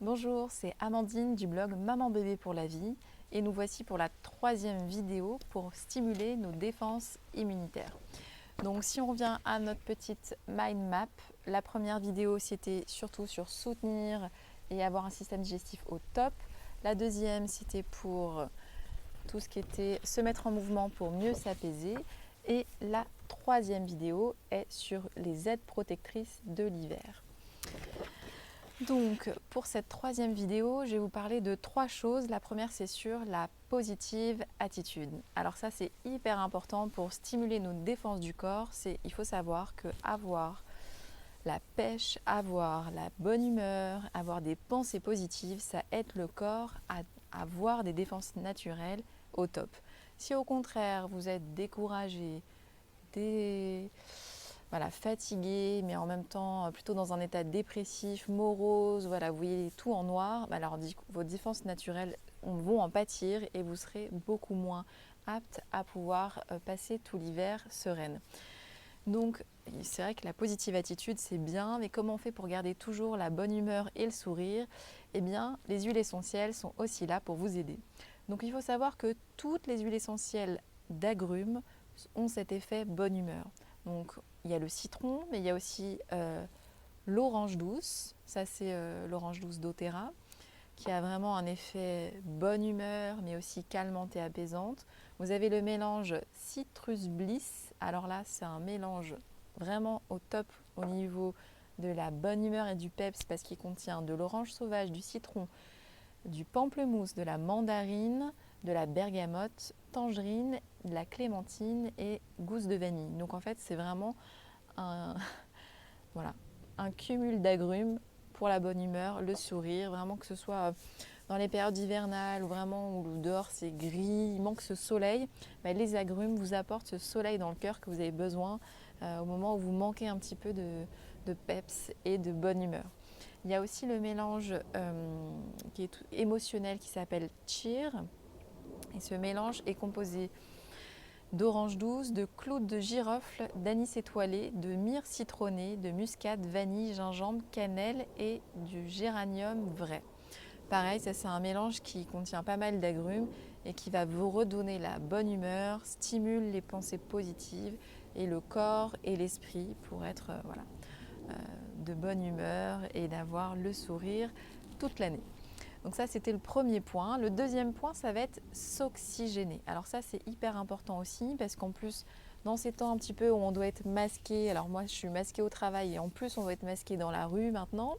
Bonjour, c'est Amandine du blog Maman Bébé pour la vie et nous voici pour la 3e vidéo pour stimuler nos défenses immunitaires. Donc si on revient à notre petite mind map, la première vidéo c'était surtout sur soutenir et avoir un système digestif au top. La deuxième c'était pour tout ce qui était se mettre en mouvement pour mieux s'apaiser. Et la 3e vidéo est sur les aides protectrices de l'hiver. Donc pour cette 3e vidéo, je vais vous parler de 3 choses. La première, c'est sur la positive attitude. Alors ça, c'est hyper important pour stimuler nos défenses du corps. Il faut savoir que avoir la pêche, avoir la bonne humeur, avoir des pensées positives, ça aide le corps à avoir des défenses naturelles au top. Si au contraire, vous êtes découragé, fatigué, mais en même temps plutôt dans un état dépressif, morose, vous voyez tout en noir, alors vos défenses naturelles vont en pâtir et vous serez beaucoup moins apte à pouvoir passer tout l'hiver sereine. Donc c'est vrai que la positive attitude c'est bien, mais comment on fait pour garder toujours la bonne humeur et le sourire? Eh bien, les huiles essentielles sont aussi là pour vous aider. Donc il faut savoir que toutes les huiles essentielles d'agrumes ont cet effet bonne humeur. Donc il y a le citron, mais il y a aussi l'orange douce. Ça c'est l'orange douce d'Otera, qui a vraiment un effet bonne humeur, mais aussi calmante et apaisante. Vous avez le mélange Citrus Bliss. Alors là, c'est un mélange vraiment au top au niveau de la bonne humeur et du peps, parce qu'il contient de l'orange sauvage, du citron, du pamplemousse, de la mandarine, de la bergamote, tangerine, de la clémentine et gousse de vanille. Donc en fait, c'est vraiment un, voilà, un cumul d'agrumes pour la bonne humeur, le sourire, vraiment que ce soit dans les périodes hivernales ou vraiment où dehors c'est gris, il manque ce soleil, les agrumes vous apportent ce soleil dans le cœur que vous avez besoin au moment où vous manquez un petit peu de peps et de bonne humeur. Il y a aussi le mélange qui est émotionnel qui s'appelle Cheer. Et ce mélange est composé d'orange douce, de clous de girofle, d'anis étoilé, de myrrhe citronnée, de muscade, vanille, gingembre, cannelle et du géranium vrai. Pareil, ça c'est un mélange qui contient pas mal d'agrumes et qui va vous redonner la bonne humeur, stimule les pensées positives et le corps et l'esprit pour être de bonne humeur et d'avoir le sourire toute l'année. Donc ça, c'était le premier point. Le deuxième point, ça va être s'oxygéner. Alors ça, c'est hyper important aussi parce qu'en plus, dans ces temps un petit peu où on doit être masqué, alors moi, je suis masquée au travail et en plus, on doit être masqué dans la rue maintenant.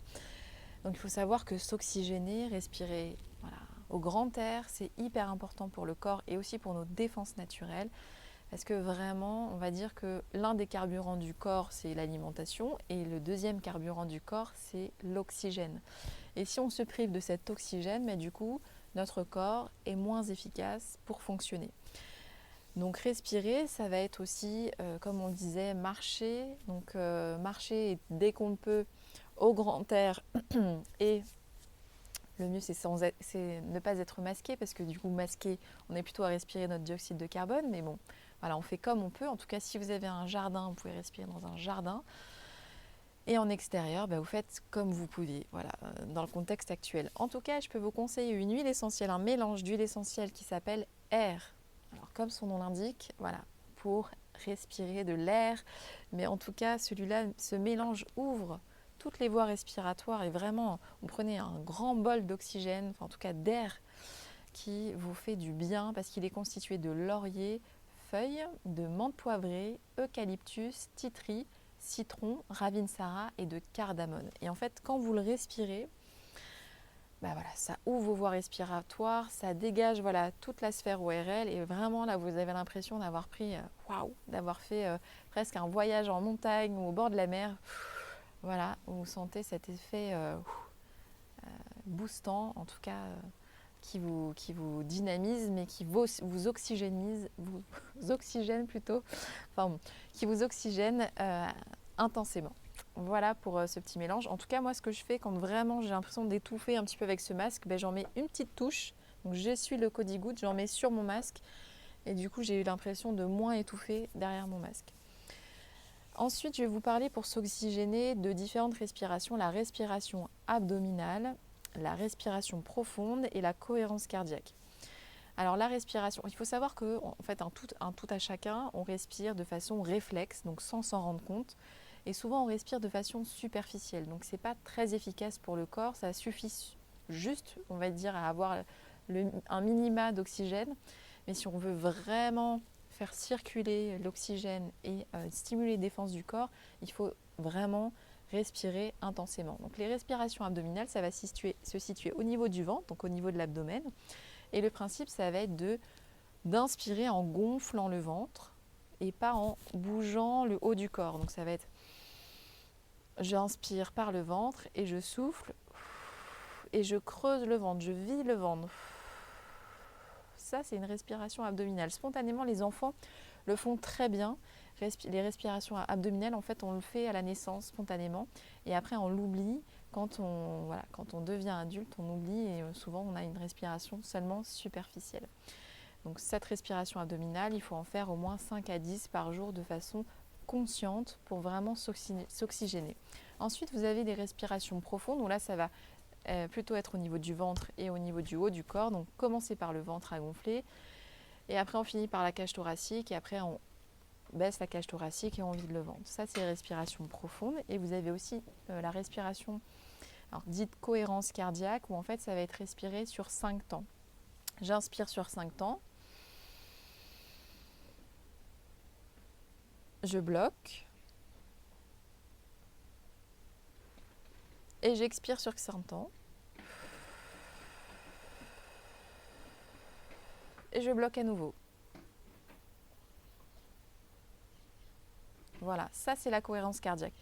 Donc il faut savoir que s'oxygéner, respirer au grand air, c'est hyper important pour le corps et aussi pour nos défenses naturelles. Parce que vraiment, on va dire que l'un des carburants du corps, c'est l'alimentation et le deuxième carburant du corps, c'est l'oxygène. Et si on se prive de cet oxygène, du coup, notre corps est moins efficace pour fonctionner. Donc respirer, ça va être aussi, comme on le disait, marcher. Donc marcher dès qu'on peut au grand air et le mieux c'est ne pas être masqué parce que du coup masqué, on est plutôt à respirer notre dioxyde de carbone. Mais bon, voilà, on fait comme on peut. En tout cas, si vous avez un jardin, vous pouvez respirer dans un jardin. Et en extérieur, vous faites comme vous pouvez, dans le contexte actuel. En tout cas, je peux vous conseiller une huile essentielle, un mélange d'huile essentielle qui s'appelle Air. Alors, comme son nom l'indique, pour respirer de l'air. Mais en tout cas, celui-là, ce mélange ouvre toutes les voies respiratoires et vraiment, vous prenez un grand bol d'oxygène, en tout cas d'air, qui vous fait du bien parce qu'il est constitué de laurier, feuilles, de menthe poivrée, eucalyptus, titri, citron, ravinsara et de cardamone. Et en fait, quand vous le respirez, ça ouvre vos voies respiratoires, ça dégage toute la sphère ORL et vraiment là, vous avez l'impression d'avoir pris, d'avoir fait presque un voyage en montagne ou au bord de la mer. Voilà, vous sentez cet effet boostant, en tout cas qui vous dynamise, mais qui vous oxygénise, vous oxygène plutôt, qui vous oxygène intensément. Voilà pour ce petit mélange. En tout cas, moi, ce que je fais quand vraiment j'ai l'impression d'étouffer un petit peu avec ce masque, j'en mets une petite touche. Donc, j'essuie le Codigoutte, j'en mets sur mon masque. Et du coup, j'ai eu l'impression de moins étouffer derrière mon masque. Ensuite, je vais vous parler pour s'oxygéner de différentes respirations. La respiration abdominale, la respiration profonde et la cohérence cardiaque. Alors la respiration, il faut savoir que en fait un tout à chacun, on respire de façon réflexe, donc sans s'en rendre compte. Et souvent on respire de façon superficielle, donc c'est pas très efficace pour le corps, ça suffit juste, on va dire, à avoir un minima d'oxygène. Mais si on veut vraiment faire circuler l'oxygène et stimuler les défenses du corps, il faut vraiment respirer intensément. Donc les respirations abdominales, ça va se situer au niveau du ventre, donc au niveau de l'abdomen. Et le principe, ça va être d'inspirer en gonflant le ventre et pas en bougeant le haut du corps. Donc ça va être, j'inspire par le ventre et je souffle et je creuse le ventre, je vide le ventre. Ça, c'est une respiration abdominale. Spontanément, les enfants le font très bien. Les respirations abdominales, en fait, on le fait à la naissance spontanément et après on l'oublie. Quand on devient adulte, on oublie et souvent on a une respiration seulement superficielle. Donc cette respiration abdominale, il faut en faire au moins 5 à 10 par jour de façon consciente pour vraiment s'oxygéner. Ensuite, vous avez des respirations profondes où là, ça va plutôt être au niveau du ventre et au niveau du haut du corps. Donc commencez par le ventre à gonfler et après on finit par la cage thoracique et après on baisse la cage thoracique et on vide le ventre. Ça, c'est les respirations profondes. Et vous avez aussi la respiration dite cohérence cardiaque où en fait ça va être respiré sur 5 temps. J'inspire sur 5 temps. Je bloque. Et j'expire sur 5 temps. Et je bloque à nouveau. Voilà, ça c'est la cohérence cardiaque.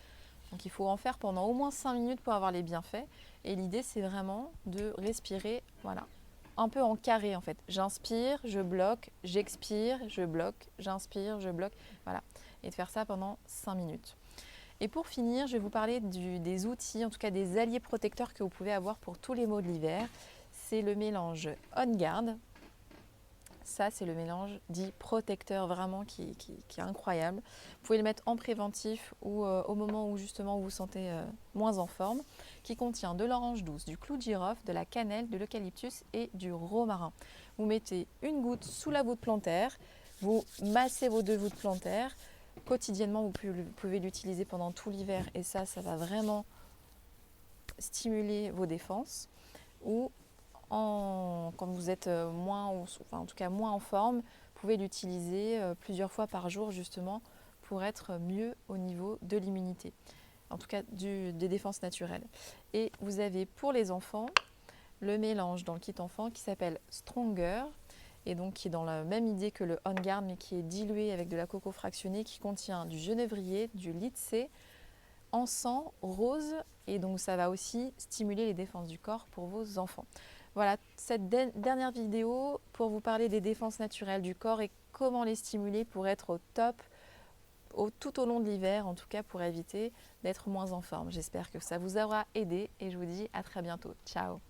Donc il faut en faire pendant au moins 5 minutes pour avoir les bienfaits. Et l'idée c'est vraiment de respirer, voilà, un peu en carré en fait. J'inspire, je bloque, j'expire, je bloque, j'inspire, je bloque. Voilà. Et de faire ça pendant 5 minutes. Et pour finir, je vais vous parler des outils, en tout cas des alliés protecteurs que vous pouvez avoir pour tous les maux de l'hiver. C'est le mélange On Guard. Ça, c'est le mélange dit protecteur vraiment qui est incroyable. Vous pouvez le mettre en préventif ou au moment où justement vous vous sentez moins en forme, qui contient de l'orange douce, du clou de girofle, de la cannelle, de l'eucalyptus et du romarin. Vous mettez une goutte sous la voûte plantaire, vous massez vos 2 voûtes plantaires. Quotidiennement, vous pouvez l'utiliser pendant tout l'hiver et ça va vraiment stimuler vos défenses. Ou quand vous êtes moins en forme, vous pouvez l'utiliser plusieurs fois par jour justement pour être mieux au niveau de l'immunité, en tout cas des défenses naturelles. Et vous avez pour les enfants le mélange dans le kit enfant qui s'appelle Stronger et donc qui est dans la même idée que le On Guard mais qui est dilué avec de la coco fractionnée qui contient du genévrier, du lycée, encens, rose et donc ça va aussi stimuler les défenses du corps pour vos enfants. Voilà, cette dernière vidéo pour vous parler des défenses naturelles du corps et comment les stimuler pour être au top tout au long de l'hiver, en tout cas pour éviter d'être moins en forme. J'espère que ça vous aura aidé et je vous dis à très bientôt. Ciao!